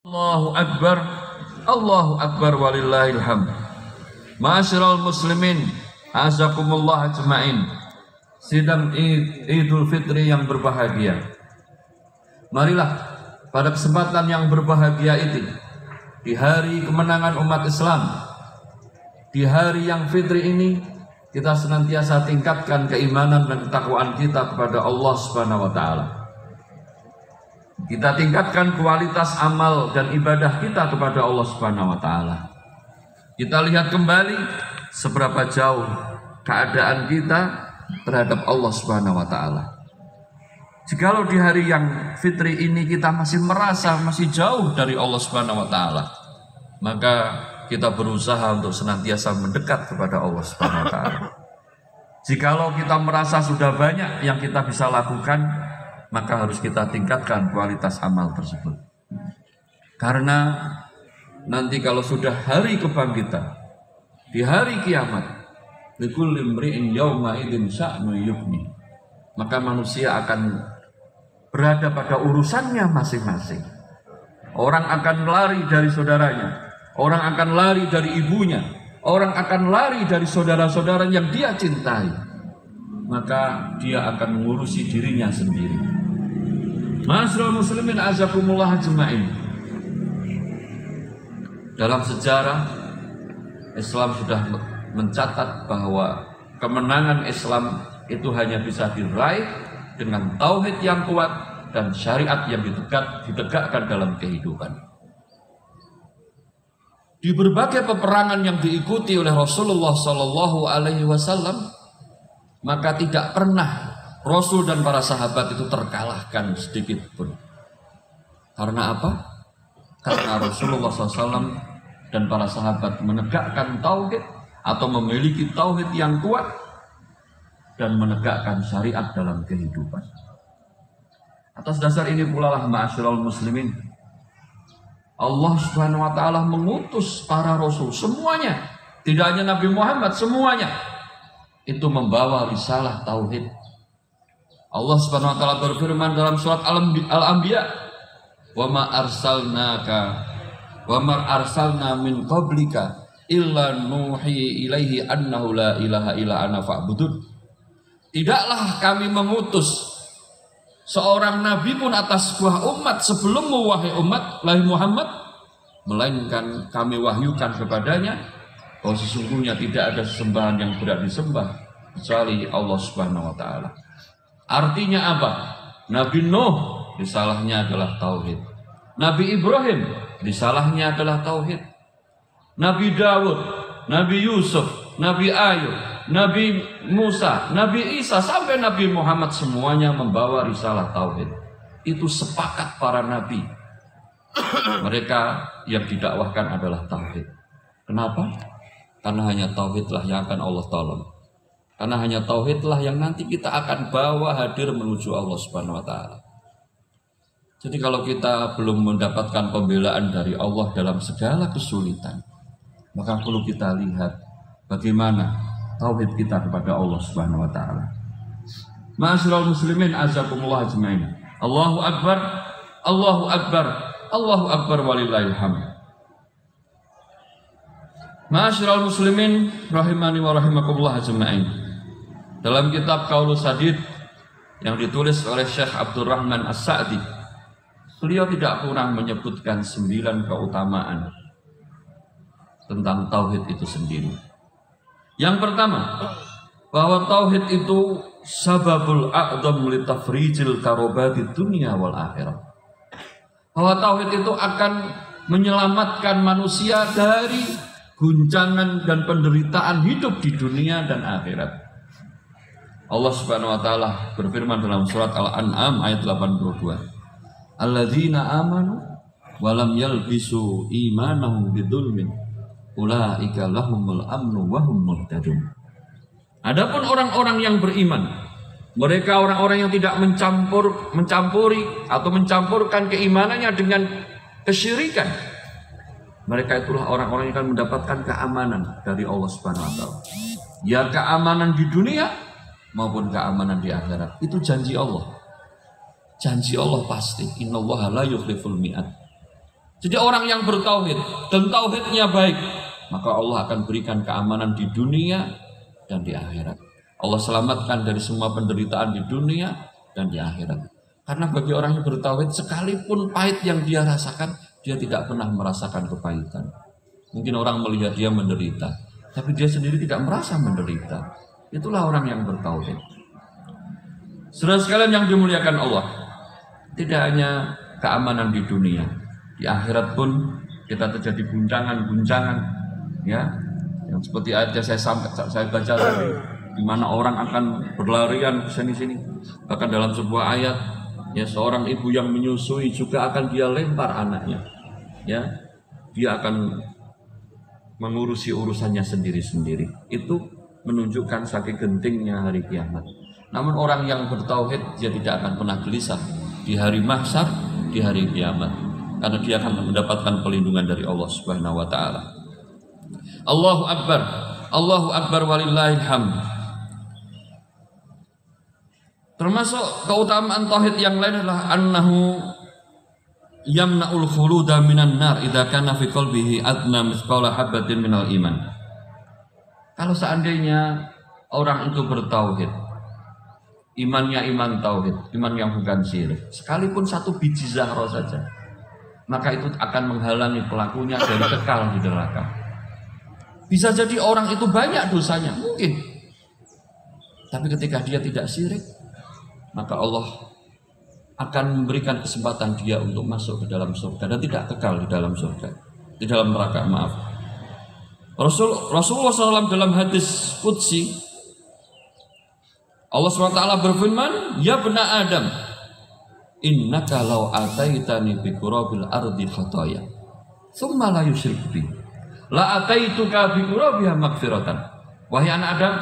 Allahu Akbar walillahil hamd. Ma'asyiral muslimin, azakumullah ajmain. Sidang Idul Fitri yang berbahagia. Marilah pada kesempatan yang berbahagia itu, di hari kemenangan umat Islam, di hari yang fitri ini, kita senantiasa tingkatkan keimanan dan ketakwaan kita kepada Allah Subhanahu wa taala. Kita tingkatkan kualitas amal dan ibadah kita kepada Allah Subhanahu wa taala. Kita lihat kembali seberapa jauh keadaan kita terhadap Allah Subhanahu wa taala. Jikalau di hari yang fitri ini kita masih merasa masih jauh dari Allah Subhanahu wa taala, maka kita berusaha untuk senantiasa mendekat kepada Allah Subhanahu wa taala. Jikalau kita merasa sudah banyak yang kita bisa lakukan, maka harus kita tingkatkan kualitas amal tersebut. Karena nanti kalau sudah hari kebangkitan, di hari kiamat, likulli imri'in yawma idzin sya'nu yughni, maka manusia akan berada pada urusannya masing-masing. Orang akan lari dari saudaranya, orang akan lari dari ibunya, orang akan lari dari saudara-saudara yang dia cintai, maka dia akan mengurusi dirinya sendiri. Ma'asyiral muslimin azakumullah ajmain. Dalam sejarah Islam sudah mencatat bahwa kemenangan Islam itu hanya bisa diraih dengan tauhid yang kuat dan syariat yang ditegakkan dalam kehidupan. Di berbagai peperangan yang diikuti oleh Rasulullah Sallallahu Alaihi Wasallam, maka tidak pernah Rasul dan para sahabat itu terkalahkan sedikit pun. Karena apa? Karena Rasulullah SAW dan para sahabat menegakkan tauhid atau memiliki tauhid yang kuat dan menegakkan syariat dalam kehidupan. Atas dasar ini pula lah ma'asyiral muslimin, Allah Subhanahu wa taala mengutus para rasul semuanya, tidak hanya Nabi Muhammad, semuanya itu membawa risalah tauhid. Allah Subhanahu wa taala berfirman dalam surat Al-Anbiya, "Wa ma arsalna min qablika illa nuhi ilaihi annahu la ilaha illa ana fa'budun." Tidaklah kami mengutus seorang nabi pun atas sebuah umat sebelummu wahai umat Nabi Muhammad, melainkan kami wahyukan kepadanya bahwa sesungguhnya tidak ada sesembahan yang berhak disembah kecuali Allah Subhanahu wa taala. Artinya apa? Nabi Nuh risalahnya adalah tauhid. Nabi Ibrahim risalahnya adalah tauhid. Nabi Dawud, Nabi Yusuf, Nabi Ayub, Nabi Musa, Nabi Isa sampai Nabi Muhammad semuanya membawa risalah tauhid. Itu sepakat para nabi. Mereka yang didakwahkan adalah tauhid. Kenapa? Karena hanya tauhidlah yang akan Allah tolong. Karena hanya tauhidlah yang nanti kita akan bawa hadir menuju Allah Subhanahu wa taala. Jadi kalau kita belum mendapatkan pembelaan dari Allah dalam segala kesulitan, maka perlu kita lihat bagaimana tauhid kita kepada Allah Subhanahu wa taala. Ma'asyiral muslimin azakumullah ajmain. Allahu akbar, Allahu akbar, Allahu akbar walillahil hamd. Ma'asyiral muslimin rahimani wa rahimakumullah ajmain. Dalam kitab Qaulus Sadid yang ditulis oleh Syekh Abdurrahman As-Sa'di, beliau tidak kurang menyebutkan 9 keutamaan tentang tauhid itu sendiri. Yang pertama, bahwa tauhid itu sababul a'dham li tafrijil karobati dunia wal akhirah. Bahwa tauhid itu akan menyelamatkan manusia dari guncangan dan penderitaan hidup di dunia dan akhirat. Allah Subhanahu wa taala berfirman dalam surat Al-An'am ayat 82. Alladzina amanu wa lam yalbisu imanahum bidzulmin ulaika lahumul amnu wa hum muhtadun. Adapun orang-orang yang beriman, mereka orang-orang yang tidak mencampuri atau mencampurkan keimanannya dengan kesyirikan, mereka itulah orang-orang yang akan mendapatkan keamanan dari Allah Subhanahu wa taala. Ya keamanan di dunia maupun keamanan di akhirat. Itu janji Allah. Janji Allah pasti. Innallaha la yukhliful mi'ad. Jadi orang yang bertauhid dan tauhidnya baik, maka Allah akan berikan keamanan di dunia dan di akhirat. Allah selamatkan dari semua penderitaan di dunia dan di akhirat. Karena bagi orang yang bertauhid, sekalipun pahit yang dia rasakan, dia tidak pernah merasakan kepahitan. Mungkin orang melihat dia menderita, tapi dia sendiri tidak merasa menderita. Itulah orang yang bertauhid. Saudara sekalian yang dimuliakan Allah, tidak hanya keamanan di dunia, di akhirat pun kita terjadi guncangan-guncangan, ya, yang seperti ayat yang saya baca tadi, di mana orang akan berlarian ke sini-sini. Bahkan dalam sebuah ayat, ya, seorang ibu yang menyusui juga akan dia lempar anaknya, ya, dia akan mengurusi urusannya sendiri-sendiri. Itu menunjukkan saking gentingnya hari kiamat. Namun orang yang bertauhid, dia tidak akan pernah gelisah di hari mahsyar, di hari kiamat, karena dia akan mendapatkan perlindungan dari Allah Subhanahu wa taala. Allahu Akbar, Allahu Akbar walillahil hamd. Termasuk keutamaan tauhid yang lain adalah annahu yamna'ul khuluda minan nar idza kana fi qalbihi adna mithqala habatin minal iman. Kalau seandainya orang itu bertauhid, imannya iman tauhid, iman yang bukan syirik, sekalipun satu biji zarah saja, maka itu akan menghalangi pelakunya dari kekal di neraka. Bisa jadi orang itu banyak dosanya, mungkin, tapi ketika dia tidak syirik, maka Allah akan memberikan kesempatan dia untuk masuk ke dalam surga dan tidak kekal di dalam surga, di dalam neraka. Maaf. Rasulullah SAW dalam hadis qudsi, Allah SWT berfirman, ya bena Adam, innaka law ataitani bi qurabil ardi khataya thumma la yusyrik bi la ataituka bi qurabiha maghfiratan. Wahai anak Adam,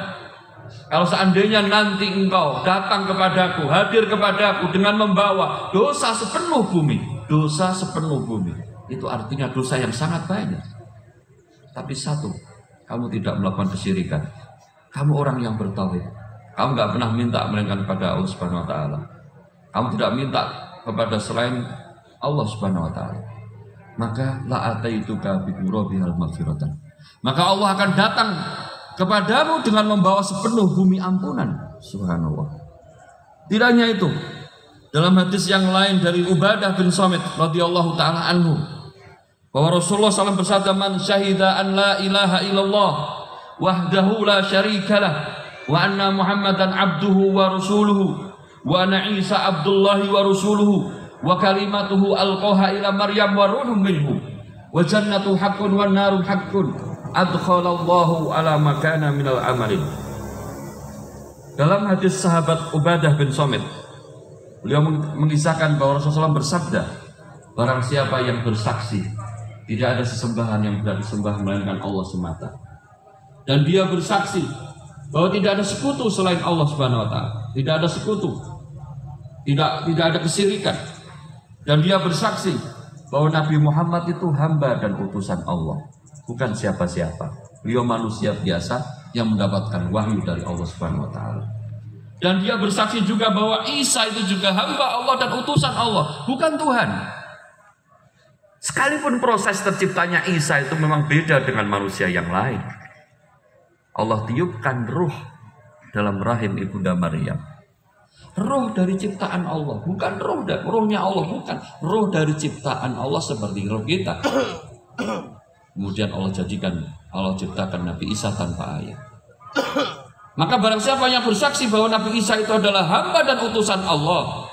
kalau seandainya nanti engkau datang kepadaku, hadir kepadaku dengan membawa dosa sepenuh bumi, dosa sepenuh bumi, itu artinya dosa yang sangat banyak. Tapi satu, kamu tidak melakukan kesyirikan, kamu orang yang bertauhid, kamu nggak pernah minta melainkan kepada Allah Subhanahu Wa Taala, kamu tidak minta kepada selain Allah Subhanahu Wa Taala, maka la ataituka bi qurabihal maghfiratan, maka Allah akan datang kepadamu dengan membawa sepenuh bumi ampunan. Subhanallah. Tidak hanya itu, dalam hadis yang lain dari Ubadah bin Samit radhiyallahu taala anhu, bahwa Rasulullah SAW bersabda, man syahida an la ilaha illallah wahdahu la syarikalah wa anna Muhammadan abduhu wa rasuluhu wa anna Isa abdullahi wa rasuluhu wa kalimatuhu alqaha ila Maryam wa ruhum minhu wa jannatu haqqun wa naru haqqun adkhalallahu ala makana minal amalin. Dalam hadis sahabat Ubadah bin Samit, beliau mengisahkan bahwa Rasulullah SAW bersabda, barang siapa yang bersaksi tidak ada sesembahan yang berat disembah melainkan Allah semata, dan dia bersaksi bahwa tidak ada sekutu selain Allah Subhanahu wa taala, tidak ada sekutu, tidak ada kesyirikan, dan dia bersaksi bahwa Nabi Muhammad itu hamba dan utusan Allah, bukan siapa-siapa. Beliau manusia biasa yang mendapatkan wahyu dari Allah Subhanahu wa taala. Dan dia bersaksi juga bahwa Isa itu juga hamba Allah dan utusan Allah, bukan Tuhan. Sekalipun proses terciptanya Isa itu memang beda dengan manusia yang lain. Allah tiupkan ruh dalam rahim ibunda Maryam. Ruh dari ciptaan Allah, bukan ruhnya Allah, bukan. Ruh dari ciptaan Allah seperti ruh kita. Kemudian Allah ciptakan Nabi Isa tanpa ayah. Maka barang siapa yang bersaksi bahwa Nabi Isa itu adalah hamba dan utusan Allah,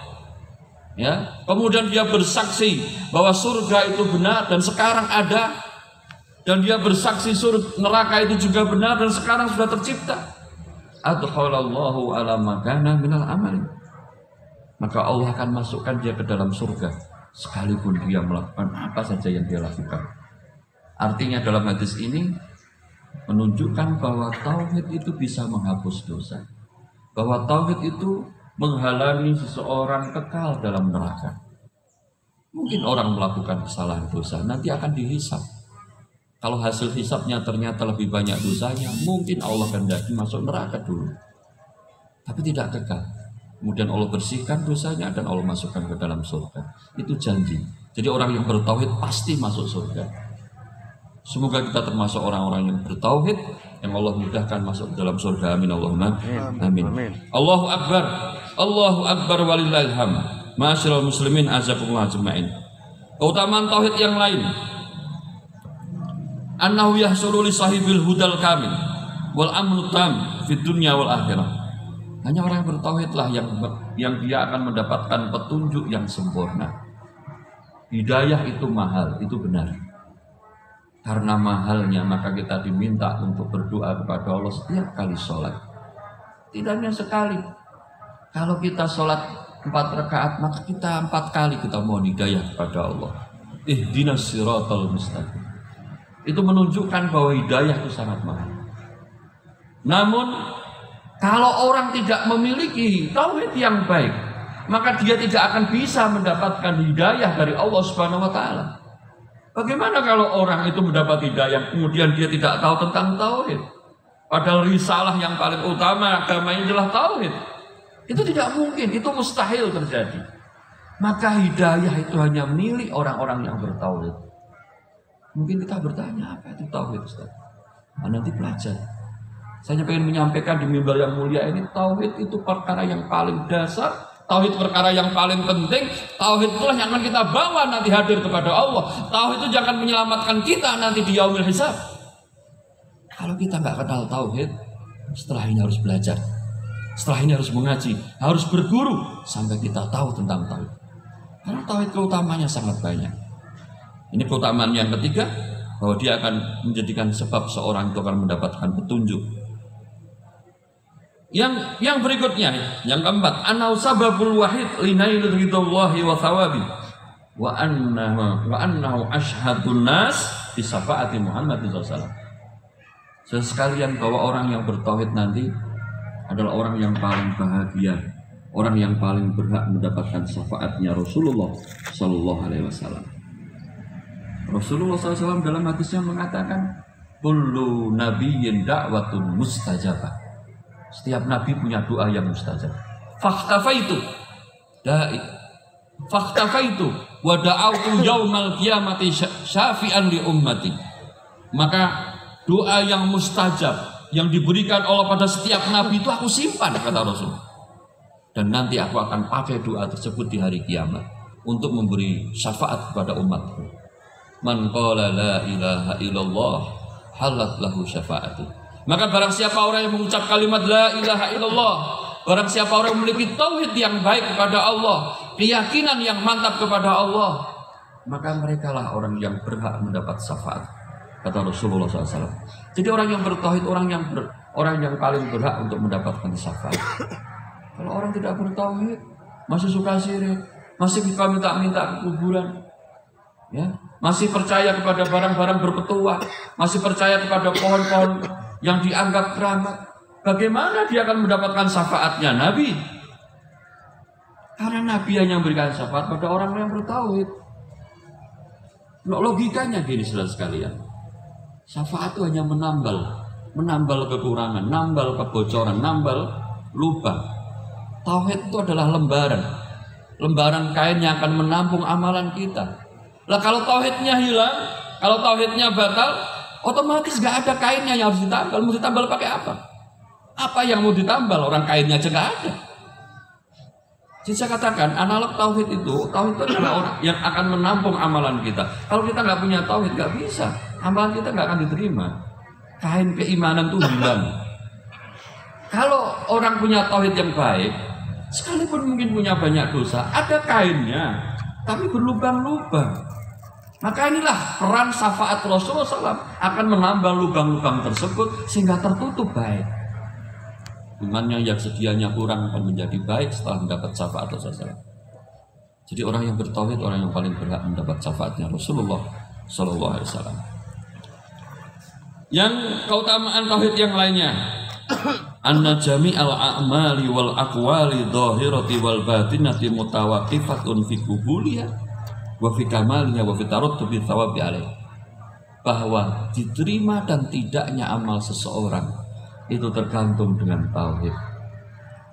ya, kemudian dia bersaksi bahwa surga itu benar dan sekarang ada, dan dia bersaksi neraka itu juga benar dan sekarang sudah tercipta, adkhalallahu ala makana minal amalin, maka Allah akan masukkan dia ke dalam surga sekalipun dia melakukan apa saja yang dia lakukan. Artinya dalam hadis ini menunjukkan bahwa tauhid itu bisa menghapus dosa, bahwa tauhid itu menghalangi seseorang kekal dalam neraka. Mungkin orang melakukan kesalahan dosa, nanti akan dihisab. Kalau hasil hisabnya ternyata lebih banyak dosanya, mungkin Allah kehendaki masuk neraka dulu, tapi tidak kekal. Kemudian Allah bersihkan dosanya dan Allah masukkan ke dalam surga. Itu janji Jadi orang yang bertauhid pasti masuk surga. Semoga kita termasuk orang-orang yang bertauhid yang Allah mudahkan masuk dalam surga. Amin Allahumma amin. Allahu akbar. Allahu akbar walillahil hamd. Ma'asyiral muslimin azakumullah ajmain. Keutamaan tauhid yang lain. Annahu yahsulu li sahibil hudal kamil wal amnu tam fid dunya wal akhirah. Hanya orang yang bertauhidlah yang dia akan mendapatkan petunjuk yang sempurna. Hidayah itu mahal, itu benar. Karena mahalnya maka kita diminta untuk berdoa kepada Allah setiap kali sholat. Tidak hanya sekali. Kalau kita sholat 4 rakaat maka kita 4 kali kita mohon hidayah kepada Allah. Ihdinas siratal mustaqim. Itu menunjukkan bahwa hidayah itu sangat mahal. Namun kalau orang tidak memiliki tauhid yang baik, maka dia tidak akan bisa mendapatkan hidayah dari Allah Subhanahu wa taala. Bagaimana kalau orang itu mendapat hidayah kemudian dia tidak tahu tentang tauhid? Padahal risalah yang paling utama agama ini adalah tauhid. Itu tidak mungkin, itu mustahil terjadi. Maka hidayah itu hanya milik orang-orang yang bertauhid. Mungkin kita bertanya, apa itu tauhid, Ustaz? Nanti belajar. Saya ingin menyampaikan di mimbar yang mulia ini, tauhid itu perkara yang paling dasar, tauhid perkara yang paling penting, tauhid itulah yang akan kita bawa nanti hadir kepada Allah. Tauhid itu jangan menyelamatkan kita nanti di yaumil hisab. Kalau kita nggak kenal tauhid, setelah ini harus belajar, setelah ini harus mengaji, harus berguru sampai kita tahu tentang tauhid. Karena tauhid keutamanya sangat banyak. Ini keutamaan yang ketiga, bahwa dia akan menjadikan sebab seorang itu akan mendapatkan petunjuk. Yang berikutnya, yang keempat, annahu sababul wahid linail ridhallahi wa thawabi wa annahu ashhadun nas bi syafaati Muhammad sallallahu alaihi wasallam. Sekalian bahwa orang yang bertauhid nanti adalah orang yang paling bahagia, orang yang paling berhak mendapatkan syafaatnya Rasulullah sallallahu alaihi wasallam. Rasulullah SAW dalam hadisnya mengatakan, kullu nabiyyin da'watun mustajabah. Setiap nabi punya doa yang mustajab. Fakhtafaitu wa da'autu yaumal qiyamati syafi'an li ummati. Maka doa yang mustajab yang diberikan Allah pada setiap nabi itu aku simpan, kata Rasul. Dan nanti aku akan pakai doa tersebut di hari kiamat untuk memberi syafaat kepada umatku. Man qala la ilaha illallah halat lahu syafaati. Maka barang siapa orang yang mengucap kalimat la ilaha illallah, barang siapa orang yang memiliki tauhid yang baik kepada Allah, keyakinan yang mantap kepada Allah, maka merekalah orang yang berhak mendapat syafaat, kata Rasulullah SAW. Jadi orang yang bertauhid, orang yang paling berhak untuk mendapatkan syafaat. Kalau orang tidak bertauhid, masih suka syirik, masih suka minta-minta ke kuburan, ya, masih percaya kepada barang-barang berpetua, masih percaya kepada pohon-pohon yang dianggap keramat, bagaimana dia akan mendapatkan syafaatnya Nabi? Karena Nabi hanya memberikan syafaat pada orang yang bertauhid. Logikanya gini, saudara sekalian, syafaat itu hanya menambal kekurangan, nambal kebocoran, nambal lubang. Tauhid itu adalah lembaran kain yang akan menampung amalan kita. Lah kalau tauhidnya hilang, kalau tauhidnya batal, otomatis gak ada kainnya yang harus ditambal. Mau ditambal pakai apa? Apa yang mau ditambal? Orang kainnya aja gak ada. Jadi saya katakan analog tauhid itu adalah orang yang akan menampung amalan kita. Kalau kita gak punya tauhid gak bisa, amalan kita gak akan diterima. Kain keimanan itu hilang. Kalau orang punya tauhid yang baik, sekalipun mungkin punya banyak dosa, ada kainnya, tapi berlubang-lubang. Maka inilah peran syafaat Rasulullah SAW akan menambah lubang-lubang tersebut sehingga tertutup baik. Imannya yang sedianya kurang akan menjadi baik setelah mendapat syafaat Rasulullah SAW. Jadi orang yang bertauhid, orang yang paling berhak mendapat syafaatnya Rasulullah SAW. Yang keutamaan tauhid yang lainnya, anna jami'al a'mali wal aqwali dhahirati wal batinati mutawaqifatun fi qubuliyah wa fi kamaliha wa fi tarattubi thawabi alaih. Bahwa diterima dan tidaknya amal seseorang itu tergantung dengan tauhid.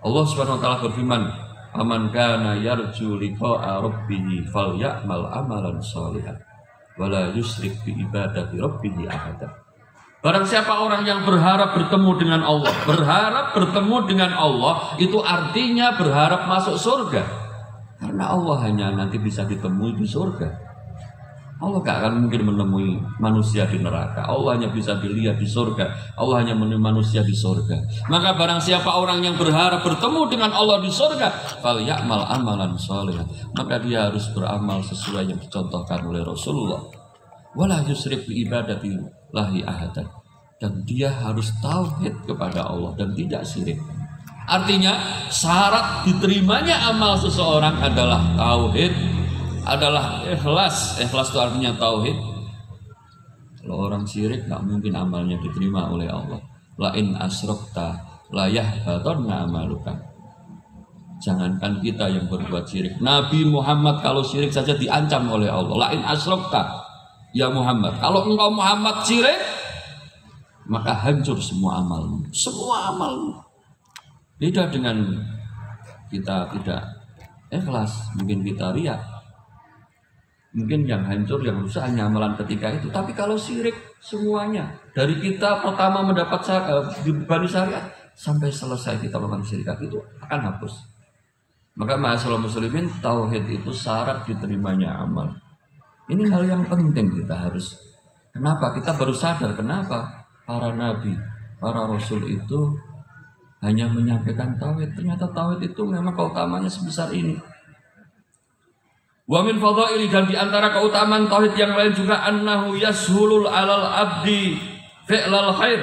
Allah Subhanahu wa taala berfirman, Faman kana yarju liqa'a rabbih falyamal amalan shalihan wala yusyrik bi ibadati rabbih ahada. Barang siapa orang yang berharap bertemu dengan Allah, berharap bertemu dengan Allah itu artinya berharap masuk surga. Karena Allah hanya nanti bisa ditemui di surga. Allah gak akan mungkin menemui manusia di neraka. Allah hanya bisa dilihat di surga. Allah hanya menemui manusia di surga. Maka barang siapa orang yang berharap bertemu dengan Allah di surga, fal ya'mal amalan shalihan, maka dia harus beramal sesuai yang dicontohkan oleh Rasulullah. Wala yusyrik bi ibadati lahi ahadan, dan dia harus tauhid kepada Allah dan tidak syirik. Artinya syarat diterimanya amal seseorang adalah tauhid, adalah ikhlas. Ikhlas itu artinya tauhid. Kalau orang syirik nggak mungkin amalnya diterima oleh Allah. La in asyrokta la yahbatanna amaluka. Jangankan kita yang berbuat syirik, Nabi Muhammad kalau syirik saja diancam oleh Allah. La in asyrokta ya Muhammad, kalau engkau Muhammad syirik, maka hancur semua amalmu. Semua amalmu. Beda dengan kita tidak ikhlas, mungkin kita riya. Mungkin yang hancur, yang rusak hanya amalan ketika itu. Tapi kalau syirik semuanya, dari kita pertama mendapat Bani Syariat sampai selesai kita melakukan syirik itu akan hapus. Maka ma'asyiral muslimin, tauhid itu syarat diterimanya amal. Ini hal yang penting kita harus. Kenapa? Kita baru sadar kenapa para nabi, para rasul itu hanya menyampaikan tauhid. Ternyata tauhid itu memang keutamanya sebesar ini. Wa min fadhaili, dan di antara keutamaan tauhid yang lain juga annahu yashulul alal abdi fi'lal khair.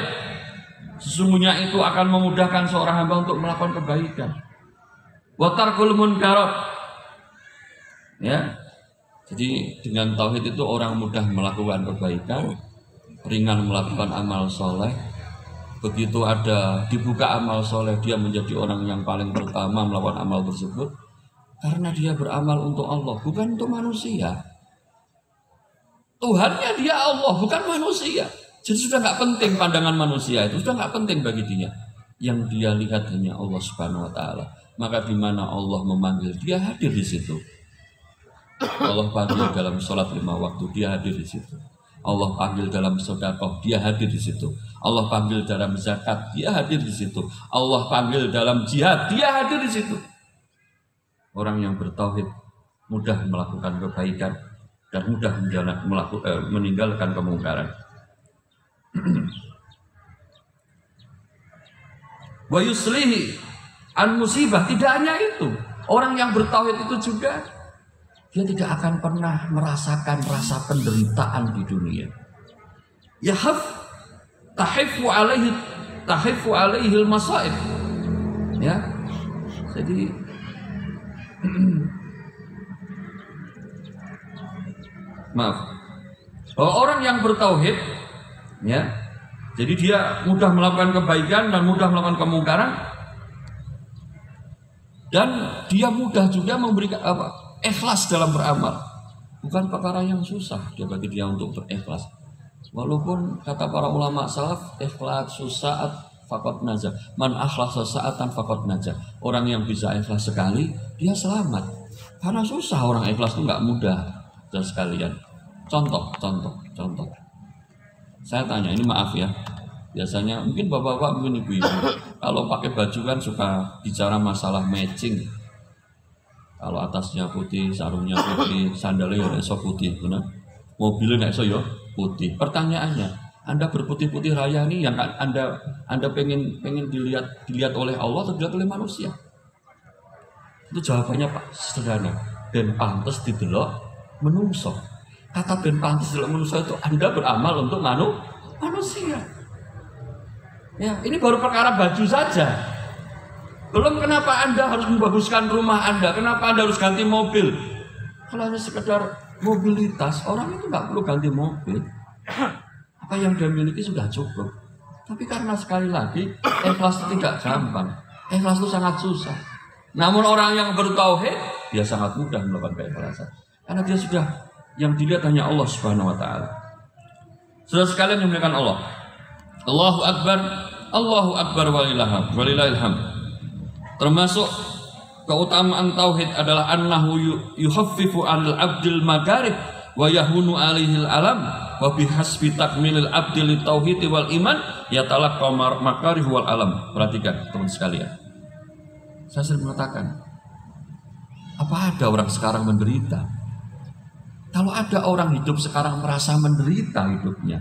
Sesungguhnya itu akan memudahkan seorang hamba untuk melakukan kebaikan. Wa tarkul munkarat. Ya. Jadi dengan tauhid itu orang mudah melakukan kebaikan, ringan melakukan amal soleh. Begitu ada dibuka amal soleh, dia menjadi orang yang paling pertama melakukan amal tersebut. Karena dia beramal untuk Allah, bukan untuk manusia. Tuhannya dia Allah, bukan manusia. Jadi sudah nggak penting pandangan manusia itu, sudah nggak penting bagi dia. Yang dia lihat hanya Allah Subhanahu Wa Taala. Maka di mana Allah memanggil, dia hadir di situ. Allah panggil dalam sholat 5 waktu, dia hadir di situ. Allah panggil dalam sedekah, dia hadir di situ. Allah panggil dalam zakat, dia hadir di situ. Allah panggil dalam jihad, dia hadir di situ. Orang yang bertauhid mudah melakukan kebaikan dan mudah meninggalkan kemungkaran. Wa yuslihi an musibah, tidak hanya itu. Orang yang bertauhid itu juga dia tidak akan pernah merasakan rasa penderitaan di dunia. Tahifu alaihi al-masaib. Ya. Jadi maaf. Orang yang bertauhid, ya, jadi dia mudah melakukan kebaikan dan mudah melakukan kemungkaran, dan dia mudah juga memberikan ikhlas dalam beramal. Bukan perkara yang susah bagi dia untuk berikhlas. Walaupun kata para ulama salaf, ikhlas susah faqad najah. Man akhlasa sa'atan faqad najah. Orang yang bisa ikhlas sekali, dia selamat. Karena susah orang ikhlas itu nggak mudah. Dan sekalian, contoh. Saya tanya, ini maaf ya. Biasanya mungkin bapak-bapak, mungkin ibu-ibu, kalau pakai baju kan suka bicara masalah matching. Kalau atasnya putih, sarungnya putih, sandalnya ya putih, benar. Mobilnya ya putih. Pertanyaannya, Anda berputih-putih raya ini yang Anda pengen dilihat oleh Allah atau dilihat oleh manusia? Itu jawabannya Pak sederhana. Ben pantes didelok menungso. Kata ben pantes didelok menungso itu Anda beramal untuk manusia. Ya, ini baru perkara baju saja. Belum kenapa Anda harus membaguskan rumah Anda, kenapa Anda harus ganti mobil. Kalau hanya sekedar mobilitas, orang itu nggak perlu ganti mobil. Apa yang dia miliki sudah cukup. Tapi karena sekali lagi ikhlas itu tidak gampang. Ikhlas itu sangat susah. Namun orang yang bertauhid, dia sangat mudah melakukan keikhlasan. Karena dia sudah, yang dilihat hanya Allah Subhanahu Wa Taala. Saudara sekalian yang dimuliakan Allah, Allahu Akbar walillahil hamd. Termasuk Keutamaan tauhid adalah annahu yukhaffifu 'anil 'abdil makarih wa yahunu 'alaihil alam wa bihasbi takmilil 'abdi lit tauhid wal iman yatalaqqa makarih wal alam. Perhatikan teman sekalian. Saya sering mengatakan, apa ada orang sekarang menderita? Kalau ada orang hidup sekarang merasa menderita hidupnya,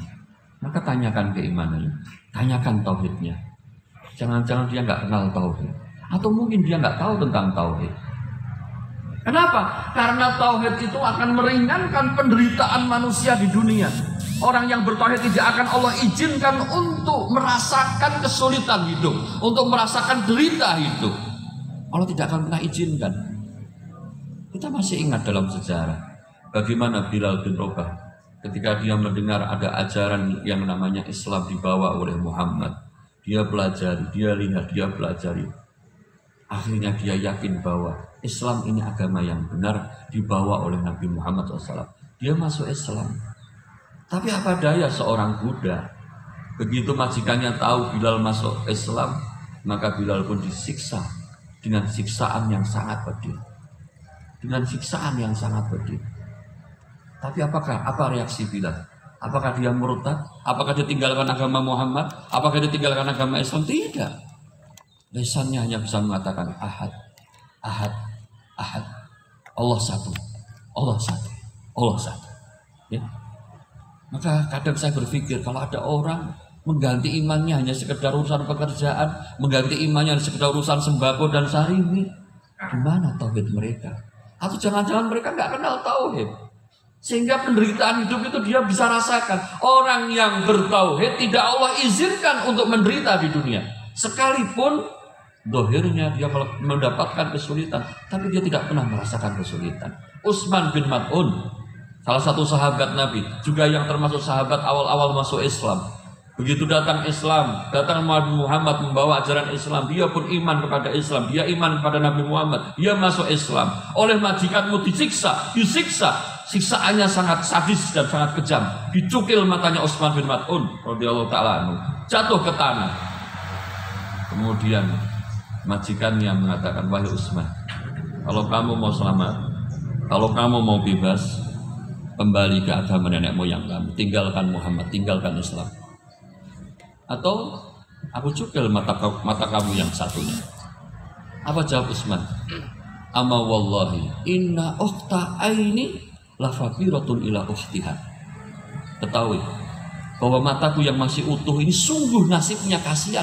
maka tanyakan keimanannya, tanyakan tauhidnya. Jangan-jangan dia nggak kenal tauhid, atau mungkin dia nggak tahu tentang tauhid. Kenapa? Karena tauhid itu akan meringankan penderitaan manusia di dunia. Orang yang bertauhid tidak akan Allah izinkan untuk merasakan kesulitan hidup, untuk merasakan derita hidup. Allah tidak akan pernah izinkan. Kita masih ingat dalam sejarah bagaimana Bilal bin Rabah ketika dia mendengar ada ajaran yang namanya Islam dibawa oleh Muhammad. Dia pelajari, dia lihat, dia pelajari. Akhirnya dia yakin bahwa Islam ini agama yang benar dibawa oleh Nabi Muhammad SAW. Dia masuk Islam. Tapi apa daya seorang budak, begitu majikannya tahu Bilal masuk Islam, maka Bilal pun disiksa dengan siksaan yang sangat pedih. Dengan siksaan yang sangat pedih. Tapi apa reaksi Bilal? Apakah dia murtad? Apakah dia tinggalkan agama Muhammad? Apakah dia tinggalkan agama Islam? Tidak. Lisannya hanya bisa mengatakan ahad, ahad, ahad. Allah satu, Allah satu, Allah satu. Ya. Maka kadang saya berpikir kalau ada orang mengganti imannya hanya sekedar urusan pekerjaan, mengganti imannya hanya sekedar urusan sembako dan sarimi, gimana tauhid mereka? Atau jangan-jangan mereka nggak kenal tauhid, sehingga penderitaan hidup itu dia bisa rasakan. Orang yang bertauhid tidak Allah izinkan untuk menderita di dunia, sekalipun dohirnya dia mendapatkan kesulitan, tapi dia tidak pernah merasakan kesulitan. Utsman bin Maz'un, salah satu sahabat Nabi, juga yang termasuk sahabat awal-awal masuk Islam. Begitu datang Islam, datang Nabi Muhammad membawa ajaran Islam, dia pun iman kepada Islam, dia iman kepada Nabi Muhammad, dia masuk Islam. Oleh majikanmu disiksa, siksaannya sangat sadis dan sangat kejam. Dicukil matanya Utsman bin Maz'un radhiyallahu taala anhu, jatuh ke tanah. Kemudian majikannya mengatakan, wahai Utsman, kalau kamu mau selamat, kalau kamu mau bebas, kembali ke agama nenek moyang kamu, tinggalkan Muhammad, tinggalkan Islam. Atau aku cukil mata kamu yang satunya. Apa jawab Utsman? Ama wallahi inna ukhta aini la faqiratun ila ukhtiha. Ketahui bahwa mataku yang masih utuh ini sungguh nasibnya kasihan.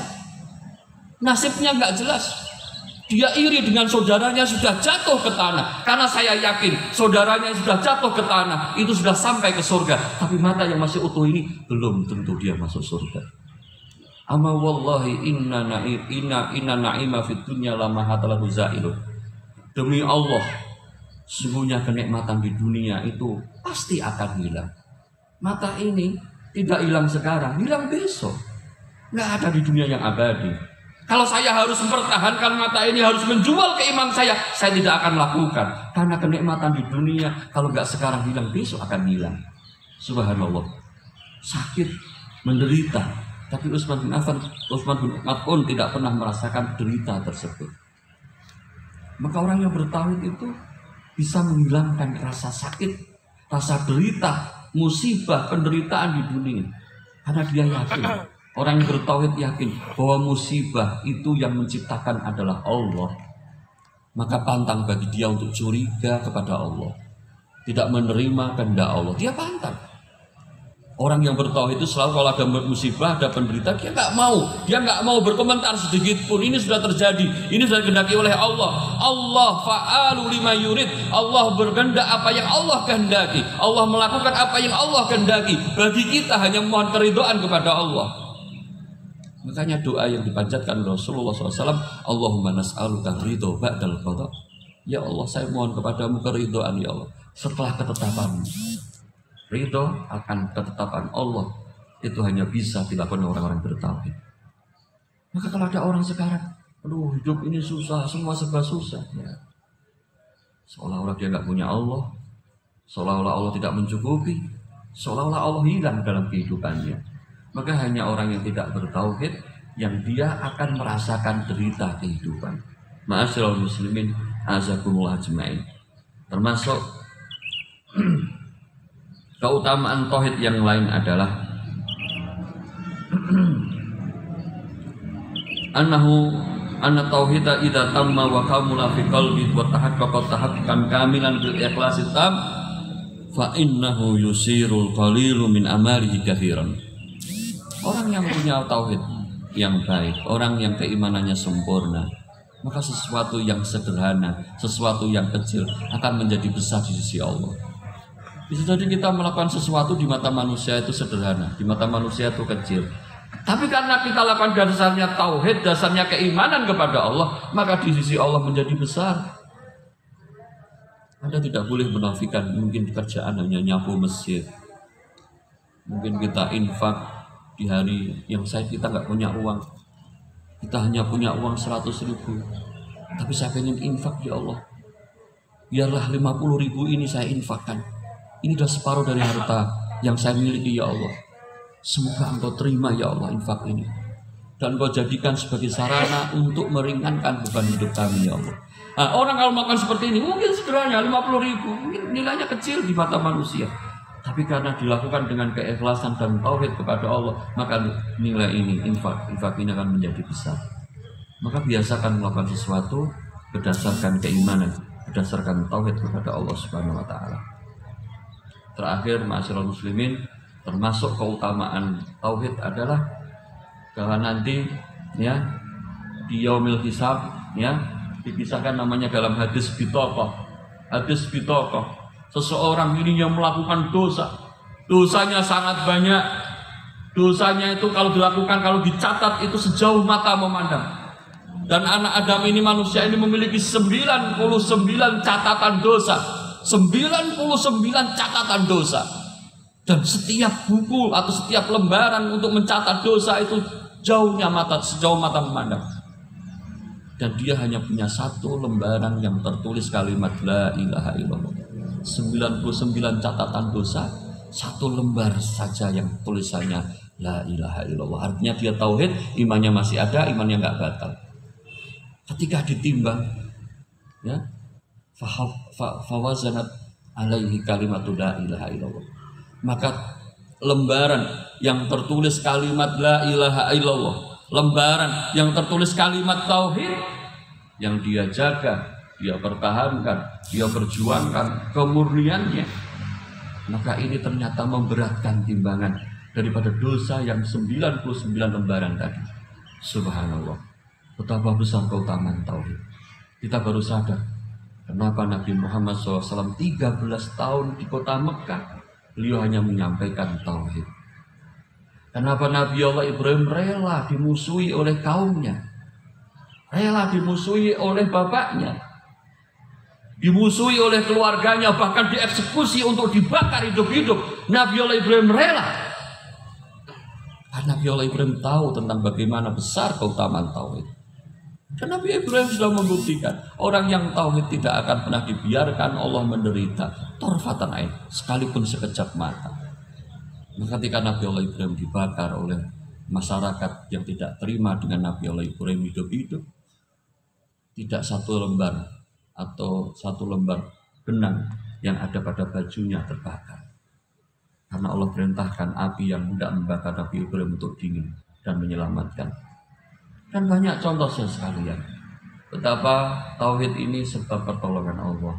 Nasibnya nggak jelas. Dia iri dengan saudaranya sudah jatuh ke tanah. Karena saya yakin saudaranya yang sudah jatuh ke tanah itu sudah sampai ke surga. Tapi mata yang masih utuh ini belum tentu dia masuk surga. Ama wallahi inna na'ima fid dunya la mahatalahu zailun. Demi Allah, sesungguhnya kenikmatan di dunia itu pasti akan hilang. Mata ini tidak hilang sekarang, hilang besok. Nggak ada di dunia yang abadi. Kalau saya harus mempertahankan mata ini, harus menjual keimanan saya tidak akan lakukan. Karena kenikmatan di dunia kalau nggak sekarang hilang, besok akan hilang. Subhanallah. Sakit, menderita. Tapi Utsman bin Maz'un tidak pernah merasakan derita tersebut. Maka orang yang bertauhid itu bisa menghilangkan rasa sakit, rasa derita, musibah, penderitaan di dunia. Karena dia yakin, orang yang bertauhid yakin bahwa musibah itu yang menciptakan adalah Allah. Maka pantang bagi dia untuk curiga kepada Allah, tidak menerima kehendak Allah. Dia pantang. Orang yang bertauhid itu selalu kalau ada musibah, ada penderita, dia nggak mau berkomentar sedikit pun. Ini sudah terjadi, ini sudah dikehendaki oleh Allah. Allah fa'alu lima yurid. Allah berkehendak apa yang Allah kehendaki. Allah melakukan apa yang Allah kehendaki. Bagi kita hanya mohon keridhaan kepada Allah. Makanya doa yang dipanjatkan Rasulullah SAW, Allahumma nas'aluka ridho ba'dal qadha. Ya Allah, saya mohon kepadamu keridhaan ya Allah setelah ketetapanmu. Ridho akan ketetapan Allah itu hanya bisa dilakukan orang-orang bertauhid. Maka kalau ada orang sekarang, aduh hidup ini susah, semua serba susah, ya. Seolah-olah dia nggak punya Allah, seolah-olah Allah tidak mencukupi, seolah-olah Allah hilang dalam kehidupannya. Maka hanya orang yang tidak bertauhid yang dia akan merasakan derita kehidupan. Ma'asyiral muslimin azakumullah ajmain. Termasuk keutamaan tauhid yang lain adalah anna tauhida idza tamma wa kamula fi qalbi wa tahaqqaqa tahaqquqan kamilan bil ikhlasi tam fa innahu yusirul qalilu min amalihi katsiran. Orang yang punya tauhid yang baik, orang yang keimanannya sempurna, maka sesuatu yang sederhana, sesuatu yang kecil akan menjadi besar di sisi Allah. Bisa jadi kita melakukan sesuatu di mata manusia itu sederhana, di mata manusia itu kecil. Tapi karena kita lakukan dasarnya tauhid, dasarnya keimanan kepada Allah, maka di sisi Allah menjadi besar. Anda tidak boleh menafikan mungkin kerjaan hanya nyapu masjid. Mungkin kita infak di hari yang kita nggak punya uang, kita hanya punya uang 100.000, tapi saya pengen infak ya Allah, biarlah 50.000 ini saya infakkan, ini sudah separuh dari harta yang saya miliki ya Allah, semoga Engkau terima ya Allah infak ini, dan Engkau jadikan sebagai sarana untuk meringankan beban hidup kami ya Allah. Nah, orang kalau makan seperti ini mungkin sederhana 50.000, mungkin nilainya kecil di mata manusia. Tapi karena dilakukan dengan keikhlasan dan tauhid kepada Allah, maka nilai ini, infak ini akan menjadi besar. Maka biasakan melakukan sesuatu berdasarkan keimanan, berdasarkan tauhid kepada Allah Subhanahu wa taala. Terakhir, ma'asyiral muslimin, termasuk keutamaan tauhid adalah kalau nanti ya di yaumil hisab ya dikisahkan namanya dalam hadis bitaqah. Hadis bitaqah. Seseorang ini yang melakukan dosa, dosanya sangat banyak. Dosanya itu kalau dilakukan, kalau dicatat itu sejauh mata memandang. Dan anak Adam ini, manusia ini memiliki 99 catatan dosa. 99 catatan dosa. Dan setiap buku atau setiap lembaran untuk mencatat dosa itu sejauh mata memandang. Dan dia hanya punya satu lembaran yang tertulis kalimat la ilaha illallah. 99 catatan dosa, satu lembar saja yang tulisannya la ilaha illallah. Artinya dia tauhid, imannya masih ada, imannya nggak batal. Ketika ditimbang, ya, fawazanat alaihi kalimatu la ilaha illallah. Maka lembaran yang tertulis kalimat la ilaha illallah, lembaran yang tertulis kalimat tauhid, yang dia jaga, dia pertahankan, dia perjuangkan kemurniannya, maka ini ternyata memberatkan timbangan daripada dosa yang 99 lembaran tadi. Subhanallah, betapa besar keutamaan tauhid. Kita baru sadar kenapa Nabi Muhammad SAW 13 tahun di kota Mekah, beliau hanya menyampaikan tauhid. Kenapa Nabi Allah Ibrahim rela dimusuhi oleh kaumnya, rela dimusuhi oleh bapaknya, dimusuhi oleh keluarganya, bahkan dieksekusi untuk dibakar hidup-hidup. Nabi Allah Ibrahim rela. Karena Nabi Allah Ibrahim tahu tentang bagaimana besar keutamaan tauhid. Dan Nabi Ibrahim sudah membuktikan orang yang tauhid tidak akan pernah dibiarkan Allah menderita tarfatan ain, sekalipun sekejap mata. Maka ketika Nabi Allah Ibrahim dibakar oleh masyarakat yang tidak terima dengan Nabi Allah Ibrahim hidup-hidup, tidak satu lembar atau satu lembar benang yang ada pada bajunya terbakar, karena Allah perintahkan api yang hendak membakar Nabi Ibrahim untuk dingin dan menyelamatkan. Dan banyak contoh sekalian betapa tauhid ini sebab pertolongan Allah.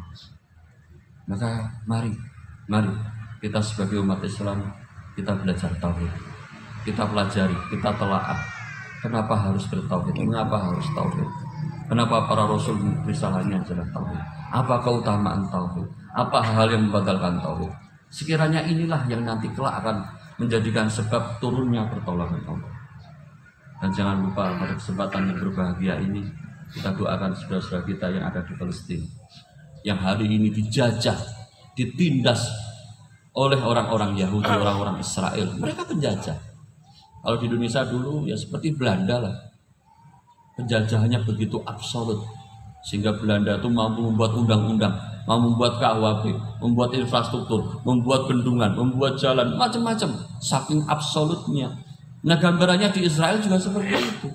Maka mari kita sebagai umat Islam, kita belajar tauhid, kita pelajari, kita telaah kenapa harus bertauhid, mengapa harus tauhid. Kenapa para rasul risalahnya adalah tauhid? Apa keutamaan tauhid? Apa hal yang membatalkan tauhid? Sekiranya inilah yang nanti kelak akan menjadikan sebab turunnya pertolongan Allah. Dan jangan lupa pada kesempatan yang berbahagia ini, kita doakan saudara-saudara kita yang ada di Palestina, yang hari ini dijajah, ditindas oleh orang-orang Yahudi, orang-orang Israel. Mereka penjajah. Kalau di Indonesia dulu ya seperti Belanda lah. Penjajahannya begitu absolut sehingga Belanda itu mampu membuat undang-undang, mampu membuat KUHP, membuat infrastruktur, membuat bendungan, membuat jalan, macam-macam, saking absolutnya. Nah, gambarannya di Israel juga seperti itu.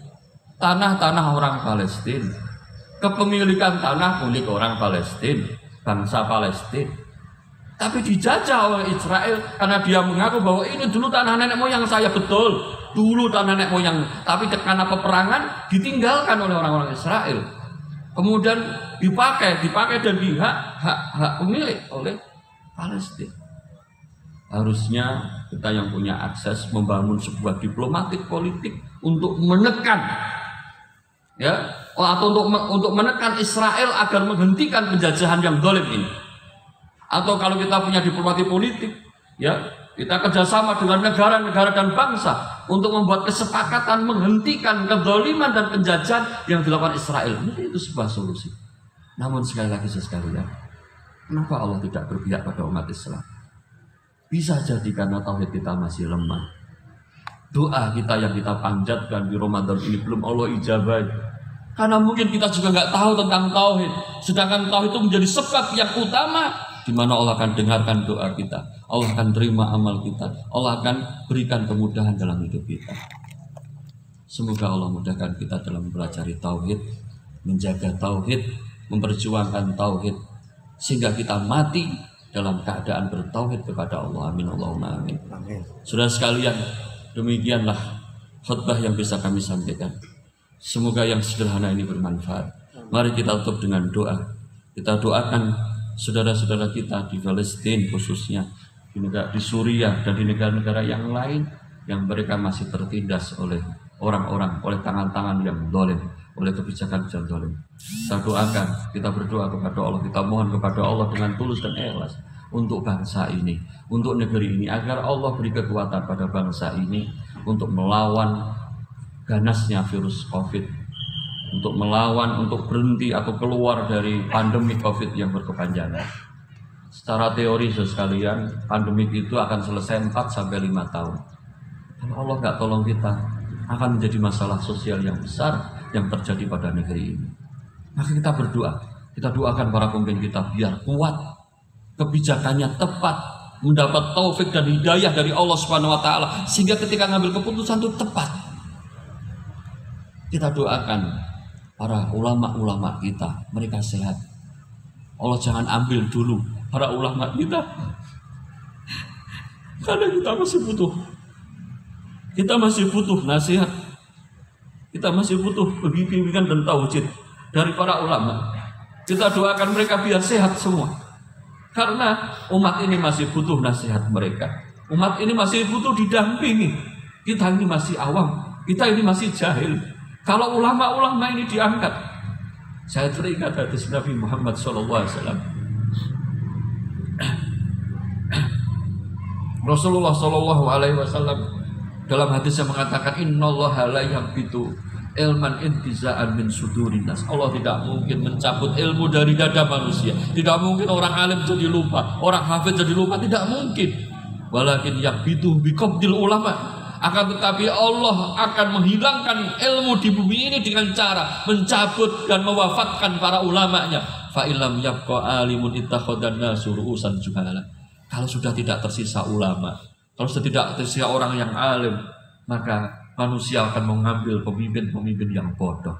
Tanah-tanah orang Palestina kepemilikan tanah milik orang Palestina, bangsa Palestina. Tapi dijajah oleh Israel karena dia mengaku bahwa ini dulu tanah nenek moyang saya. Betul, dulu tanah nenek moyang. Tapi karena peperangan ditinggalkan oleh orang-orang Israel. Kemudian dipakai dan hak pemilik oleh Palestina. Harusnya kita yang punya akses membangun sebuah diplomatik politik untuk menekan, ya, atau untuk menekan Israel agar menghentikan penjajahan yang zalim ini. Atau kalau kita punya diplomasi politik, ya, kita kerjasama dengan negara-negara dan bangsa untuk membuat kesepakatan menghentikan kezaliman dan penjajahan yang dilakukan Israel. Itu sebuah solusi. Namun sekali lagi sekalian, kenapa Allah tidak berpihak pada umat Islam? Bisa jadi karena tauhid kita masih lemah. Doa kita yang kita panjatkan di Ramadan ini belum Allah ijabahi. Karena mungkin kita juga nggak tahu tentang tauhid. Sedangkan tauhid itu menjadi sebab yang utama di mana Allah akan dengarkan doa kita, Allah akan terima amal kita, Allah akan berikan kemudahan dalam hidup kita. Semoga Allah mudahkan kita dalam mempelajari tauhid, menjaga tauhid, memperjuangkan tauhid, sehingga kita mati dalam keadaan bertauhid kepada Allah. Amin Allahumma amin. Saudara sekalian, demikianlah khutbah yang bisa kami sampaikan. Semoga yang sederhana ini bermanfaat. Mari kita tutup dengan doa. Kita doakan saudara-saudara kita di Palestina khususnya, di Suriah dan di negara-negara yang lain yang mereka masih tertindas oleh orang-orang, oleh tangan-tangan yang zalim, oleh kebijakan yang zalim. Kita doakan, kita berdoa kepada Allah, kita mohon kepada Allah dengan tulus dan ikhlas untuk bangsa ini, untuk negeri ini, agar Allah beri kekuatan pada bangsa ini untuk melawan ganasnya virus COVID, untuk melawan, untuk berhenti atau keluar dari pandemi COVID yang berkepanjangan. Secara teori sekalian, pandemi itu akan selesai 4-5 tahun. Kalau Allah nggak tolong kita, akan menjadi masalah sosial yang besar yang terjadi pada negeri ini. Maka kita berdoa, kita doakan para pemimpin kita biar kuat, kebijakannya tepat, mendapat taufik dan hidayah dari Allah Subhanahu wa taala, sehingga ketika ngambil keputusan itu tepat. Kita doakan para ulama-ulama kita, mereka sehat. Allah jangan ambil dulu para ulama kita, karena kita masih butuh. Kita masih butuh nasihat. Kita masih butuh bimbingan dan tauhid dari para ulama. Kita doakan mereka biar sehat semua. Karena umat ini masih butuh nasihat mereka. Umat ini masih butuh didampingi. Kita ini masih awam. Kita ini masih jahil. Kalau ulama-ulama ini diangkat, saya teringat hadis Nabi Muhammad SAW. Rasulullah SAW dalam hadisnya mengatakan, Innallaha la yahbitu ilman intiza'an min sudurin nas. Allah tidak mungkin mencabut ilmu dari dada manusia. Tidak mungkin orang alim jadi lupa, orang hafid jadi lupa, tidak mungkin. Walakin yahbitu biqabdil ulama. Akan tetapi Allah akan menghilangkan ilmu di bumi ini dengan cara mencabut dan mewafatkan para ulamanya. Fa illam yabqa alimun ittakhadhan nasu ru'usan juhala. Kalau sudah tidak tersisa ulama, kalau sudah tidak tersisa orang yang alim, maka manusia akan mengambil pemimpin-pemimpin yang bodoh.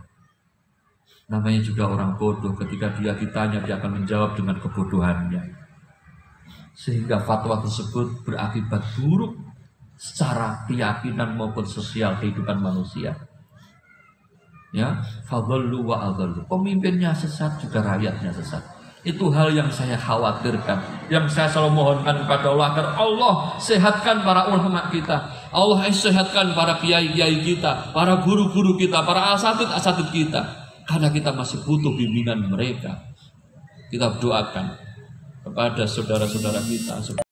Namanya juga orang bodoh, ketika dia ditanya dia akan menjawab dengan kebodohannya. Sehingga fatwa tersebut berakibat buruk secara keyakinan maupun sosial kehidupan manusia. Ya, fadhallu wa adhallu. Pemimpinnya sesat juga rakyatnya sesat. Itu hal yang saya khawatirkan, yang saya selalu mohonkan kepada Allah agar Allah sehatkan para ulama kita, Allah sehatkan para kiai-kiai kita, para guru-guru kita, para asatid-asatid kita, karena kita masih butuh bimbingan mereka. Kita doakan kepada saudara-saudara kita.